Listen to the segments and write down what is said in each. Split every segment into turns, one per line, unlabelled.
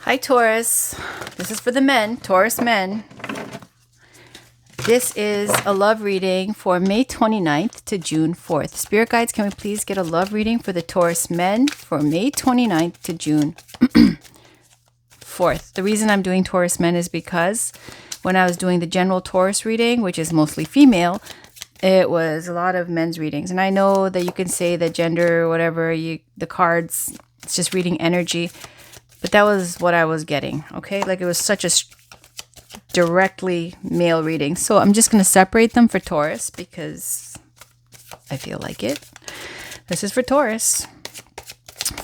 Hi, Taurus. This is for the men, Taurus men. This is a love reading for May 29th to June 4th. Spirit guides, can we please get a love reading for the Taurus men for May 29th to June 4th? The reason I'm doing Taurus men is because when I was doing the general Taurus reading, which is mostly female, it was a lot of men's readings. And I know that you can say that gender, whatever, the cards, it's just reading energy. But that was what I was getting, okay? Like it was such a directly male reading. So I'm just going to separate them for Taurus because I feel like it. This is for Taurus.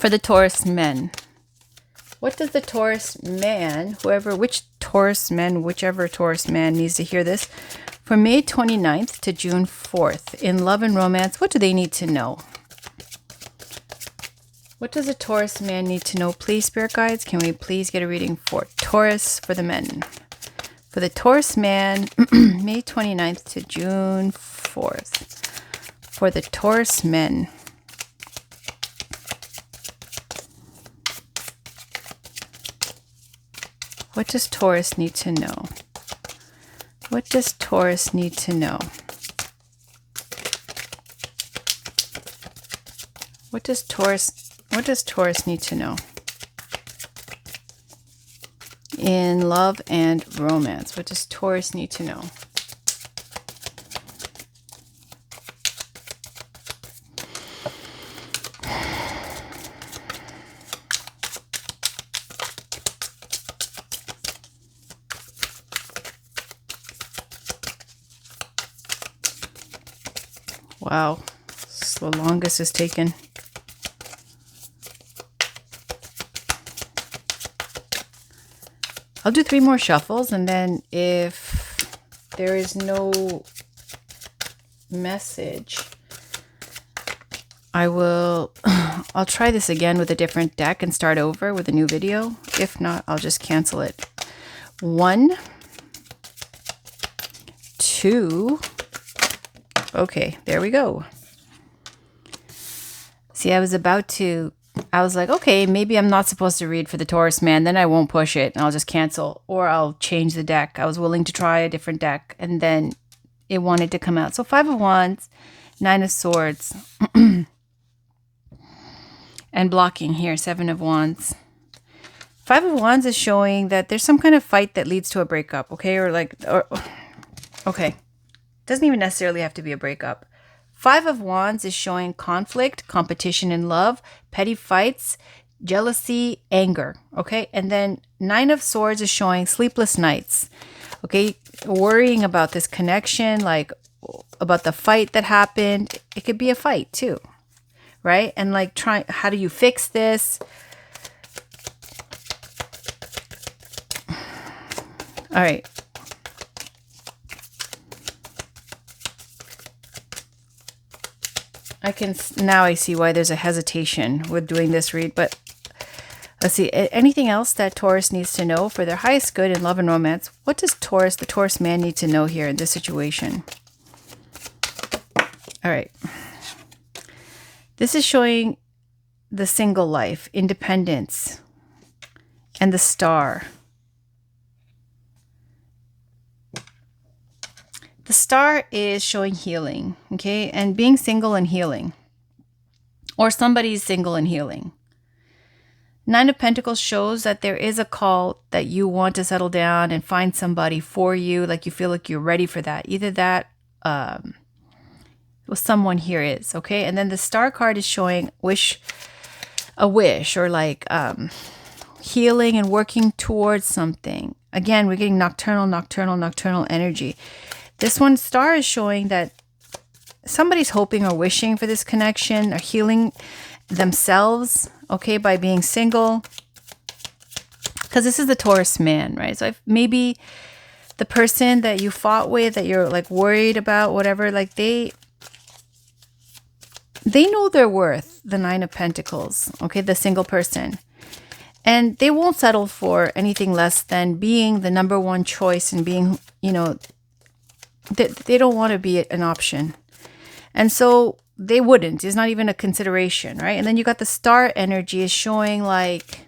For the Taurus men. What does the Taurus man, whichever Taurus man needs to hear this, for May 29th to June 4th, in love and romance, what do they need to know? What does a Taurus man need to know? Please, Spirit Guides, can we please get a reading for Taurus for the men? For the Taurus man, May 29th to June 4th. For the Taurus men. What does Taurus need to know? What does Taurus need to know? What does Taurus need to know? In love and romance, what does Taurus need to know? Wow, it's the longest it's taken. I'll do 3 more shuffles, and then if there is no message, I'll try this again with a different deck and start over with a new video. If not, I'll just cancel it. 1, 2. Okay, there we go. See, I was like, okay, maybe I'm not supposed to read for the Taurus man. Then I won't push it and I'll just cancel, or I'll change the deck. I was willing to try a different deck, and then it wanted to come out. So 5 of Wands, 9 of Swords, and blocking here, 7 of Wands. 5 of Wands is showing that there's some kind of fight that leads to a breakup, okay? Okay. Doesn't even necessarily have to be a breakup. 5 of Wands is showing conflict, competition in love, petty fights, jealousy, anger, okay? And then 9 of Swords is showing sleepless nights, okay? Worrying about this connection, like about the fight that happened. It could be a fight too, right? And like how do you fix this? All right. Now I see why there's a hesitation with doing this read, but let's see. Anything else that Taurus needs to know for their highest good in love and romance? What does the Taurus man, need to know here in this situation? All right. This is showing the single life, independence, and the star. The star is showing healing, okay? And being single and healing. Or somebody's single and healing. 9 of Pentacles shows that there is a call that you want to settle down and find somebody for you. Like you feel like you're ready for that. Either that, someone here is, okay? And then the star card is showing a wish, or like healing and working towards something. Again, we're getting nocturnal energy. This one, star, is showing that somebody's hoping or wishing for this connection, or healing themselves, okay, by being single. Because this is the Taurus man, right? So maybe the person that you fought with, that you're like worried about, whatever, like they know their worth, the 9 of Pentacles, okay, the single person. And they won't settle for anything less than being the number one choice and being, they don't want to be an option. And so they wouldn't. It's not even a consideration, right? And then you got the star energy is showing like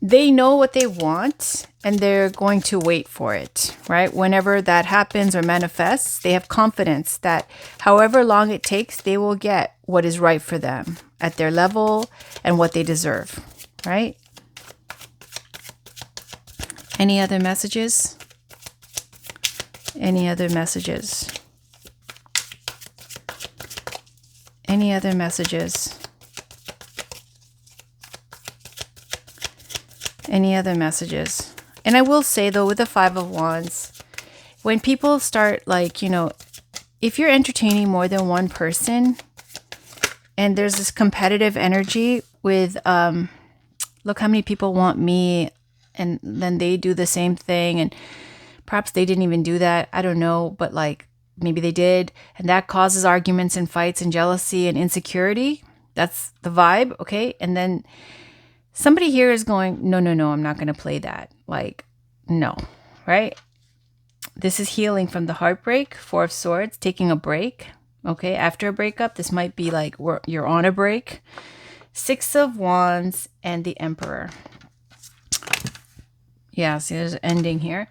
they know what they want and they're going to wait for it, right? Whenever that happens or manifests, they have confidence that however long it takes, they will get what is right for them at their level and what they deserve, right? Any other messages? Any other messages? Any other messages? Any other messages? And I will say though, with the Five of Wands, when people start like, if you're entertaining more than one person and there's this competitive energy with, look how many people want me, and then they do the same thing, and perhaps they didn't even do that. I don't know, but like maybe they did. And that causes arguments and fights and jealousy and insecurity. That's the vibe. Okay. And then somebody here is going, no, I'm not going to play that. Like, no, right? This is healing from the heartbreak, Four of Swords, taking a break. Okay, after a breakup, this might be like you're on a break. Six of Wands and the Emperor. Yeah, see, there's an ending here.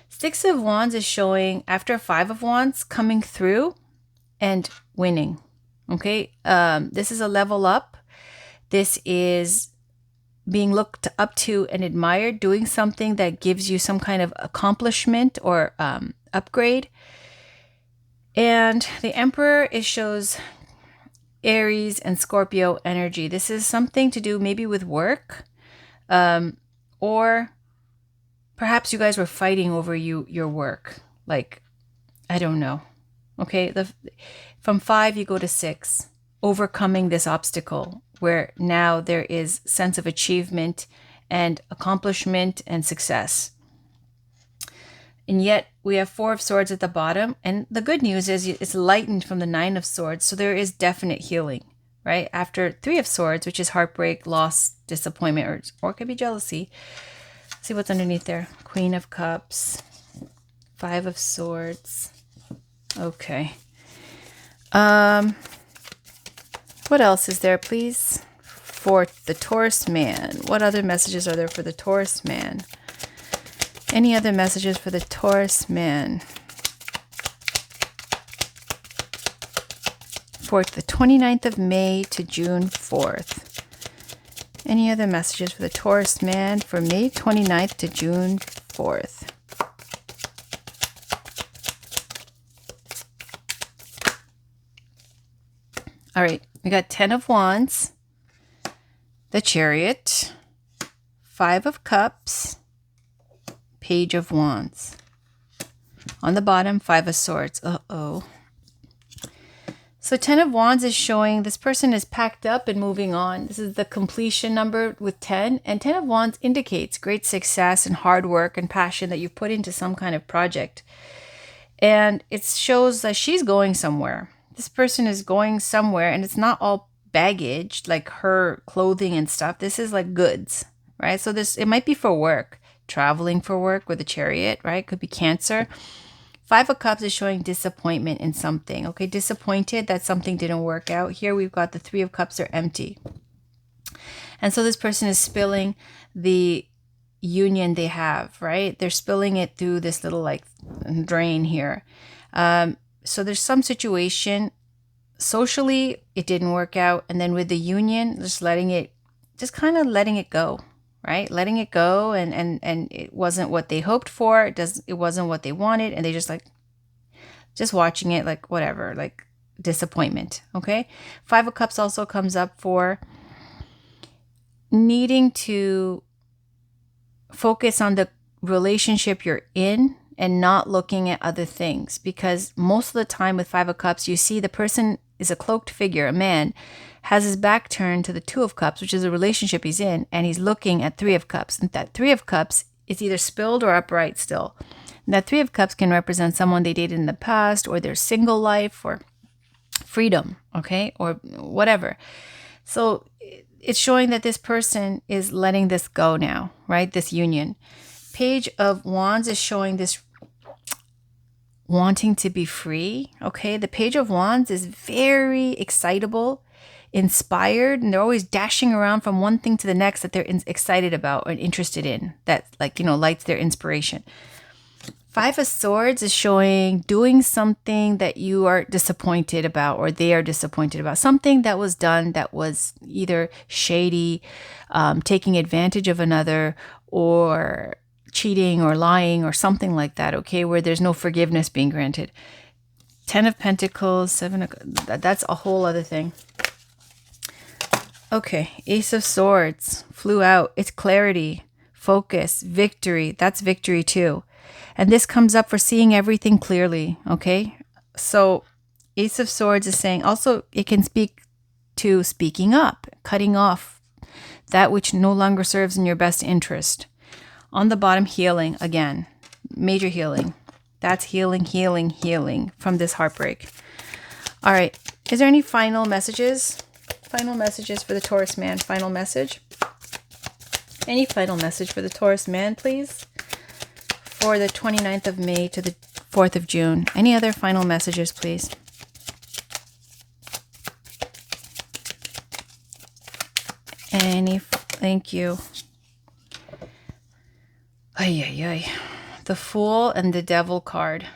Six of Wands is showing after Five of Wands coming through and winning. Okay, this is a level up. This is being looked up to and admired, doing something that gives you some kind of accomplishment or upgrade. And the Emperor, it shows Aries and Scorpio energy. This is something to do maybe with work, or perhaps you guys were fighting over your work. Like, I don't know. Okay, from 5 you go to 6, overcoming this obstacle where now there is sense of achievement and accomplishment and success. And yet we have Four of Swords at the bottom. And the good news is it's lightened from the Nine of Swords. So there is definite healing, right? After Three of Swords, which is heartbreak, loss, disappointment, or it could be jealousy. See what's underneath there. Queen of Cups, Five of Swords. Okay. What else is there, please? For the Taurus man. What other messages are there for the Taurus man? Any other messages for the Taurus man? For the 29th of May to June 4th. Any other messages for the Taurus man for May 29th to June 4th? All right, we got 10 of Wands, the Chariot, Five of Cups, Page of Wands. On the bottom, Five of Swords. Uh-oh. So 10 of Wands is showing this person is packed up and moving on. This is the completion number with 10. And 10 of Wands indicates great success and hard work and passion that you've put into some kind of project. And it shows that she's going somewhere. This person is going somewhere, and it's not all baggage, like her clothing and stuff. This is like goods, right? So it might be for work, traveling for work with a Chariot, right? Could be Cancer. Five of Cups is showing disappointment in something, okay? Disappointed that something didn't work out. Here we've got the Three of Cups are empty. And so this person is spilling the union they have, right? They're spilling it through this little like drain here. So there's some situation socially it didn't work out, and then with the union, just kind of letting it go, right? Letting it go, and it wasn't what they hoped for. It wasn't what they wanted, and they just watching it like whatever, like disappointment. Okay, Five of Cups also comes up for needing to focus on the relationship you're in and not looking at other things, because most of the time with Five of Cups, you see the person is a cloaked figure, a man, has his back turned to the Two of Cups, which is a relationship he's in, and he's looking at Three of Cups. And that Three of Cups is either spilled or upright still. And that Three of Cups can represent someone they dated in the past, or their single life, or freedom, okay, or whatever. So it's showing that this person is letting this go now, right? This union. Page of Wands is showing this wanting to be free, okay? The Page of Wands is very excitable. inspired, and they're always dashing around from one thing to the next that they're excited about or interested in, that, like, lights their inspiration. Five of Swords is showing doing something that you are disappointed about, or they are disappointed about. Something that was done that was either shady, taking advantage of another, or cheating or lying or something like that, okay, where there's no forgiveness being granted. 10 of Pentacles, 7 of... That's a whole other thing. Okay, Ace of Swords flew out. It's clarity, focus, victory. That's victory too. And this comes up for seeing everything clearly, okay? So Ace of Swords is saying also it can speak to speaking up, cutting off that which no longer serves in your best interest. On the bottom, healing again, major healing. That's healing, healing, healing from this heartbreak. All right. Is there any final messages? Final messages for the Taurus man. Final message. Any final message for the Taurus man, please? For the 29th of May to the 4th of June. Any other final messages, please? Thank you. Ay, ay, ay. The Fool and the Devil card.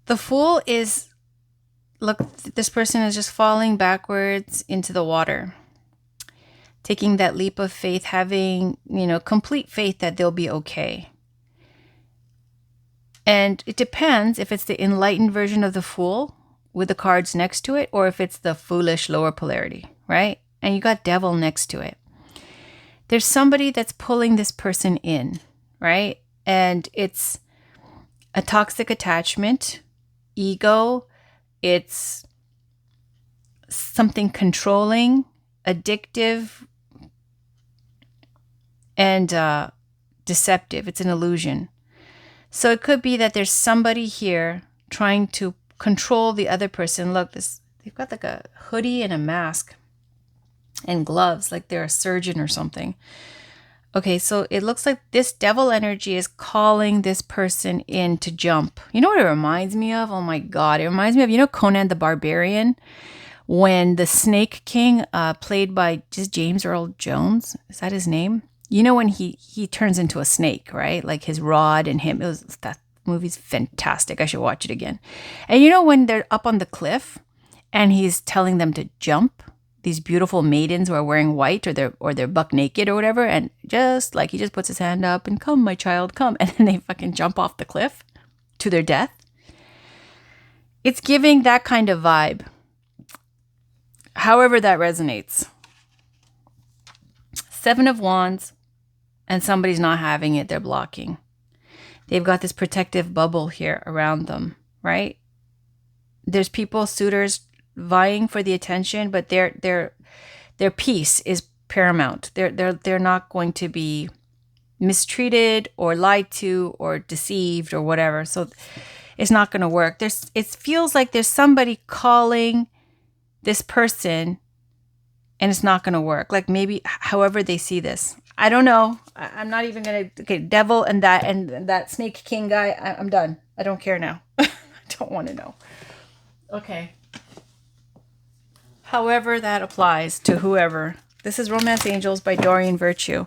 The Fool is, look, this person is just falling backwards into the water. Taking that leap of faith, having, complete faith that they'll be okay. And it depends if it's the enlightened version of the Fool with the cards next to it, or if it's the foolish lower polarity, right? And you got Devil next to it. There's somebody that's pulling this person in, right? And it's a toxic attachment, ego, it's something controlling, addictive, and deceptive. It's an illusion. So it could be that there's somebody here trying to control the other person. Look, they've got like a hoodie and a mask and gloves, like they're a surgeon or something. Okay, so it looks like this devil energy is calling this person in to jump. You know what it reminds me of? Oh my God, it reminds me of, Conan the Barbarian, when the Snake King, played by just James Earl Jones, is that his name? When he turns into a snake, right? Like his rod and him. That movie's fantastic. I should watch it again. And when they're up on the cliff and he's telling them to jump, these beautiful maidens who are wearing white, or they're buck naked or whatever, and just like he just puts his hand up and, come, my child, come, and then they fucking jump off the cliff to their death. It's giving that kind of vibe. However that resonates. 7 of Wands. And somebody's not having it, they're blocking. They've got this protective bubble here around them, right? There's people, suitors, vying for the attention, but their peace is paramount. They're not going to be mistreated or lied to or deceived or whatever. So it's not going to work. It feels like there's somebody calling this person, and it's not going to work. Like maybe however they see this. I don't know. I'm not even going to... Okay, Devil and that Snake King guy, I'm done. I don't care now. I don't want to know. Okay. However that applies to whoever. This is Romance Angels by Dorian Virtue.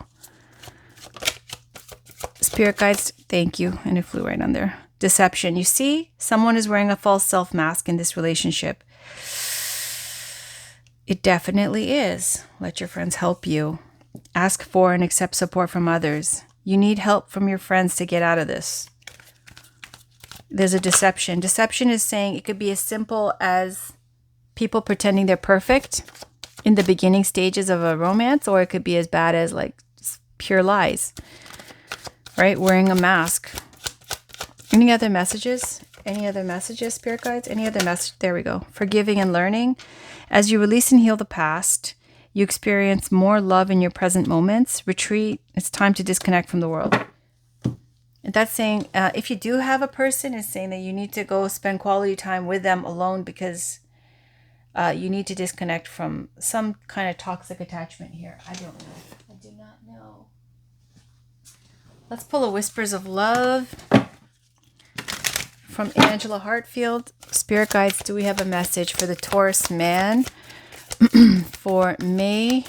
Spirit guides, thank you. And it flew right on there. Deception. You see, someone is wearing a false self mask in this relationship. It definitely is. Let your friends help you. Ask for and accept support from others. You need help from your friends to get out of this. There's a deception. Deception is saying it could be as simple as people pretending they're perfect in the beginning stages of a romance, or it could be as bad as like pure lies, right? Wearing a mask. Any other messages? Any other messages, spirit guides? Any other message? There we go. Forgiving and learning. As you release and heal the past, you experience more love in your present moments. Retreat. It's time to disconnect from the world. And that's saying, if you do have a person, it's saying that you need to go spend quality time with them alone, because you need to disconnect from some kind of toxic attachment here. I don't know. I do not know. Let's pull a Whispers of Love from Angela Hartfield. Spirit guides, do we have a message for the Taurus man for May?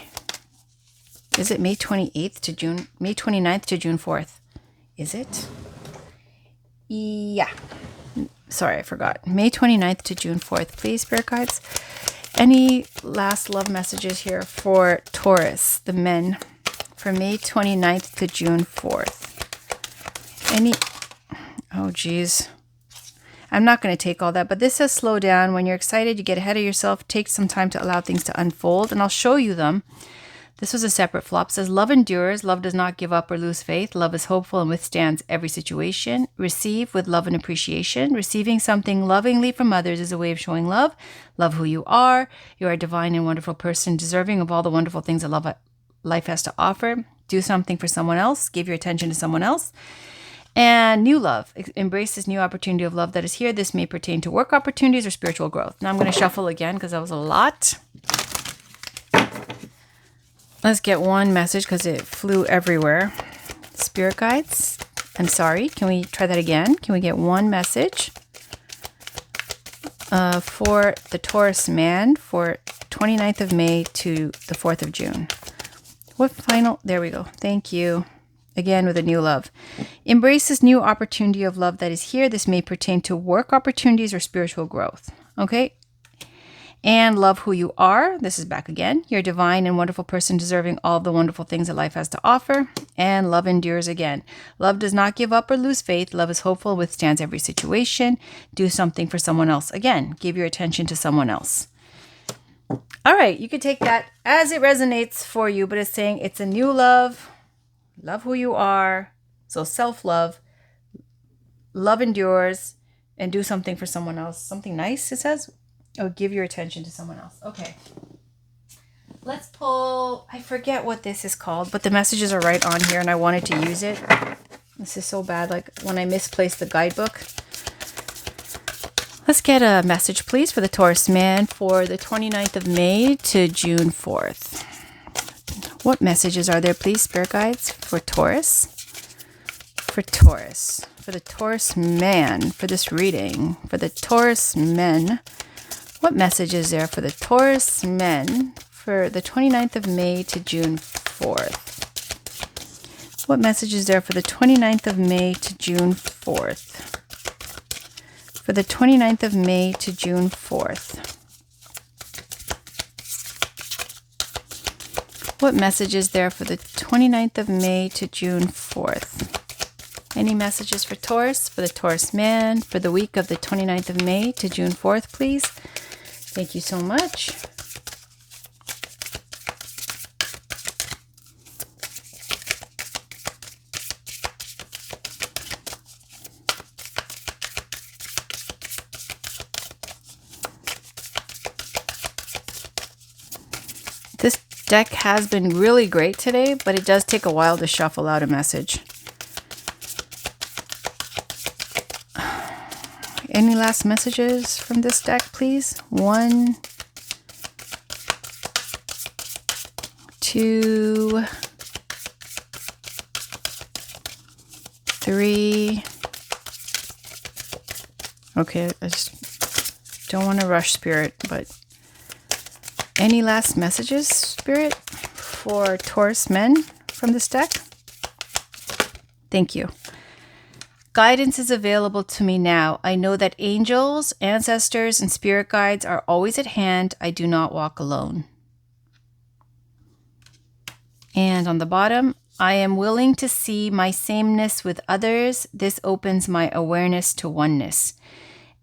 Is it May 28th to June? May 29th to June 4th? Is it? Yeah. Sorry, I forgot. May 29th to June 4th. Please, Spirit guides. Any last love messages here for Taurus, the men, for May 29th to June 4th? Any... Oh, geez. I'm not going to take all that, but this says slow down. When you're excited, you get ahead of yourself. Take some time to allow things to unfold, and I'll show you them. This was a separate flop. It says, love endures. Love does not give up or lose faith. Love is hopeful and withstands every situation. Receive with love and appreciation. Receiving something lovingly from others is a way of showing love. Love who you are. You are a divine and wonderful person, deserving of all the wonderful things that life has to offer. Do something for someone else. Give your attention to someone else. And new love. Embrace this new opportunity of love that is here. This may pertain to work opportunities or spiritual growth. Now I'm going to shuffle again because that was a lot. Let's get one message because it flew everywhere. Spirit guides, I'm sorry. Can we try that again? Can we get one message for the Taurus man for 29th of May to the 4th of June? What final? There we go. Thank you. Again, with a new love. Embrace this new opportunity of love that is here. This may pertain to work opportunities or spiritual growth. Okay. And love who you are. This is back again. You're a divine and wonderful person, deserving all the wonderful things that life has to offer. And love endures again. Love does not give up or lose faith. Love is hopeful, withstands every situation. Do something for someone else. Again, give your attention to someone else. All right, you can take that as it resonates for you, but it's saying it's a new love. Love who you are. So self-love. Love endures. And do something for someone else. Something nice, it says. Oh, give your attention to someone else. Okay. Let's pull... I forget what this is called, but the messages are right on here, and I wanted to use it. This is so bad, like when I misplaced the guidebook. Let's get a message, please, for the Taurus man for the 29th of May to June 4th. What messages are there, please, Spirit guides, for Taurus? For Taurus. For the Taurus man, for this reading. For the Taurus men. What message is there for the Taurus men for the 29th of May to June 4th? What message is there for the 29th of May to June 4th? For the 29th of May to June 4th. What message is there for the 29th of May to June 4th? Any messages for Taurus, for the Taurus man, for the week of the 29th of May to June 4th, please? Thank you so much. This deck has been really great today, but it does take a while to shuffle out a message. Any last messages from this deck, please? 1, 2, 3. Okay, I just don't want to rush, Spirit, but any last messages, Spirit, for Taurus men from this deck? Thank you. Guidance is available to me now. I know that angels, ancestors, and spirit guides are always at hand. I do not walk alone. And on the bottom, I am willing to see my sameness with others. This opens my awareness to oneness.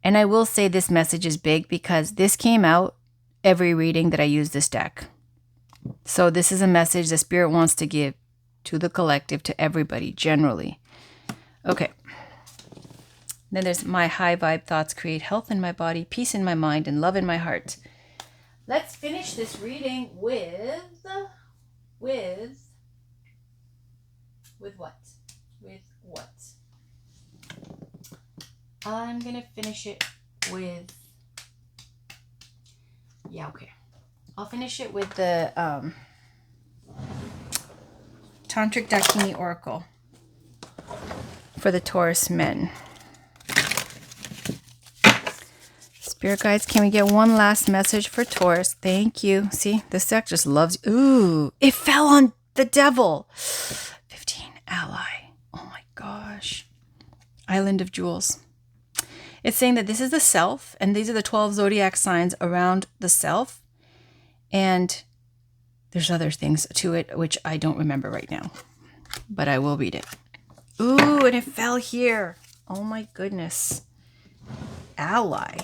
And I will say this message is big because this came out every reading that I use this deck. So this is a message the Spirit wants to give to the collective, to everybody, generally. Okay. Then there's my high vibe thoughts create health in my body, peace in my mind, and love in my heart. Let's finish this reading with what? With what? I'm going to finish it with, yeah, okay. I'll finish it with the Tantric Dakini Oracle for the Taurus men. Spirit guides, can we get one last message for Taurus? Thank you. See, this deck just loves you. Ooh, it fell on the devil. 15, ally. Oh my gosh. Island of Jewels. It's saying that this is the self, and these are the 12 zodiac signs around the self. And there's other things to it, which I don't remember right now, but I will read it. Ooh, and it fell here. Oh my goodness. Ally.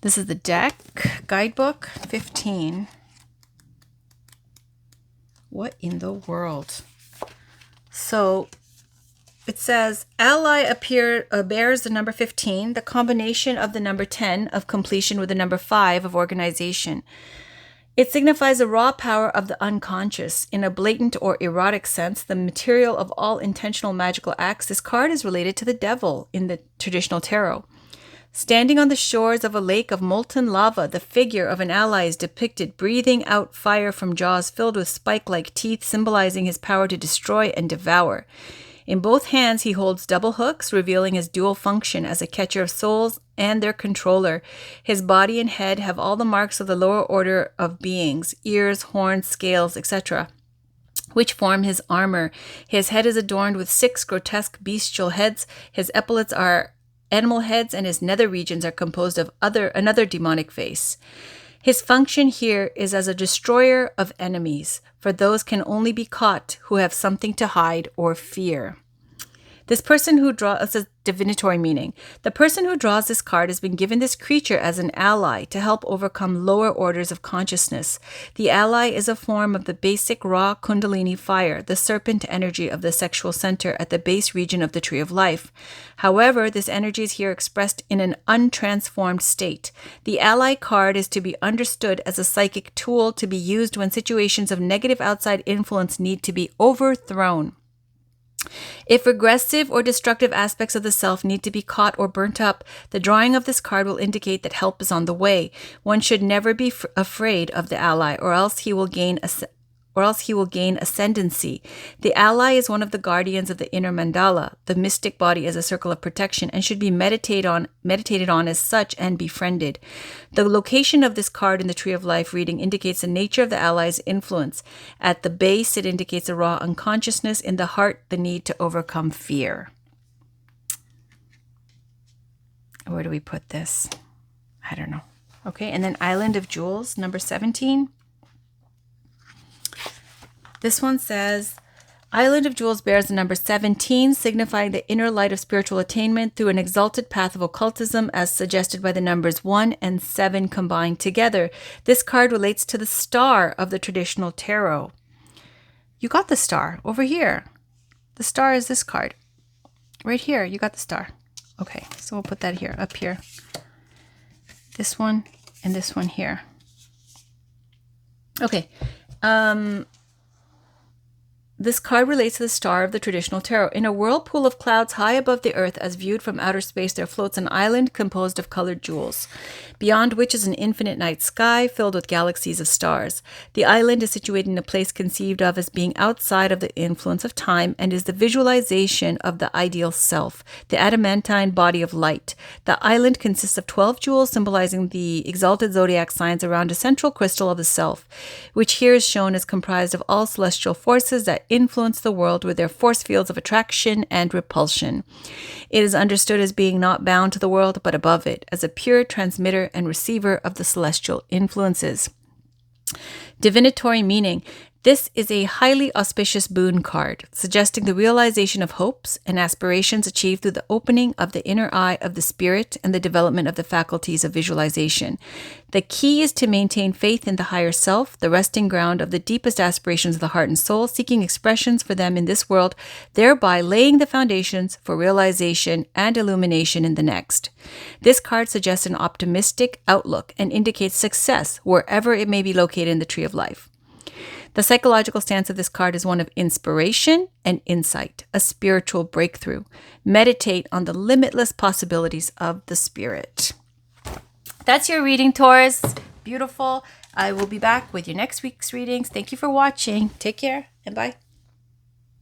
This is the deck guidebook 15. What in the world? So it says ally bears the number 15, the combination of the number 10 of completion with the number 5 of organization. It signifies the raw power of the unconscious. In a blatant or erotic sense, the material of all intentional magical acts, this card is related to the devil in the traditional tarot. Standing on the shores of a lake of molten lava, the figure of an ally is depicted breathing out fire from jaws filled with spike-like teeth, symbolizing his power to destroy and devour. In both hands, he holds double hooks, revealing his dual function as a catcher of souls and their controller. His body and head have all the marks of the lower order of beings, ears, horns, scales, etc., which form his armor. His head is adorned with 6 grotesque bestial heads. His epaulets are animal heads, and his nether regions are composed of another demonic face. His function here is as a destroyer of enemies, for those can only be caught who have something to hide or fear. This person who draws a divinatory meaning. The person who draws this card has been given this creature as an ally to help overcome lower orders of consciousness. The ally is a form of the basic raw kundalini fire, the serpent energy of the sexual center at the base region of the tree of life. However, this energy is here expressed in an untransformed state. The ally card is to be understood as a psychic tool to be used when situations of negative outside influence need to be overthrown. If regressive or destructive aspects of the self need to be caught or burnt up, the drawing of this card will indicate that help is on the way. One should never be afraid of the ally, or else he will gain ascendancy. The ally is one of the guardians of the inner mandala, the mystic body as a circle of protection, and should be meditated on as such and befriended. The location of this card in the Tree of Life reading indicates the nature of the ally's influence. At the base, it indicates a raw unconsciousness. In the heart, the need to overcome fear. Where do we put this? I don't know. Okay, and then Island of Jewels, number 17. This one says, Island of Jewels bears the number 17, signifying the inner light of spiritual attainment through an exalted path of occultism as suggested by the numbers 1 and 7 combined together. This card relates to the star of the traditional tarot. You got the star over here. The star is this card. Right here, you got the star. Okay, so we'll put that here, up here. This one and this one here. Okay. This card relates to the star of the traditional tarot. In a whirlpool of clouds high above the earth, as viewed from outer space, there floats an island composed of colored jewels, beyond which is an infinite night sky filled with galaxies of stars. The island is situated in a place conceived of as being outside of the influence of time and is the visualization of the ideal self, the adamantine body of light. The island consists of 12 jewels symbolizing the exalted zodiac signs around a central crystal of the self, which here is shown as comprised of all celestial forces that influence the world with their force fields of attraction and repulsion. It is understood as being not bound to the world, but above it, as a pure transmitter and receiver of the celestial influences. Divinatory meaning. This is a highly auspicious boon card, suggesting the realization of hopes and aspirations achieved through the opening of the inner eye of the spirit and the development of the faculties of visualization. The key is to maintain faith in the higher self, the resting ground of the deepest aspirations of the heart and soul, seeking expressions for them in this world, thereby laying the foundations for realization and illumination in the next. This card suggests an optimistic outlook and indicates success wherever it may be located in the Tree of Life. The psychological stance of this card is one of inspiration and insight, a spiritual breakthrough. Meditate on the limitless possibilities of the spirit. That's your reading, Taurus. Beautiful. I will be back with your next week's readings. Thank you for watching. Take care and bye.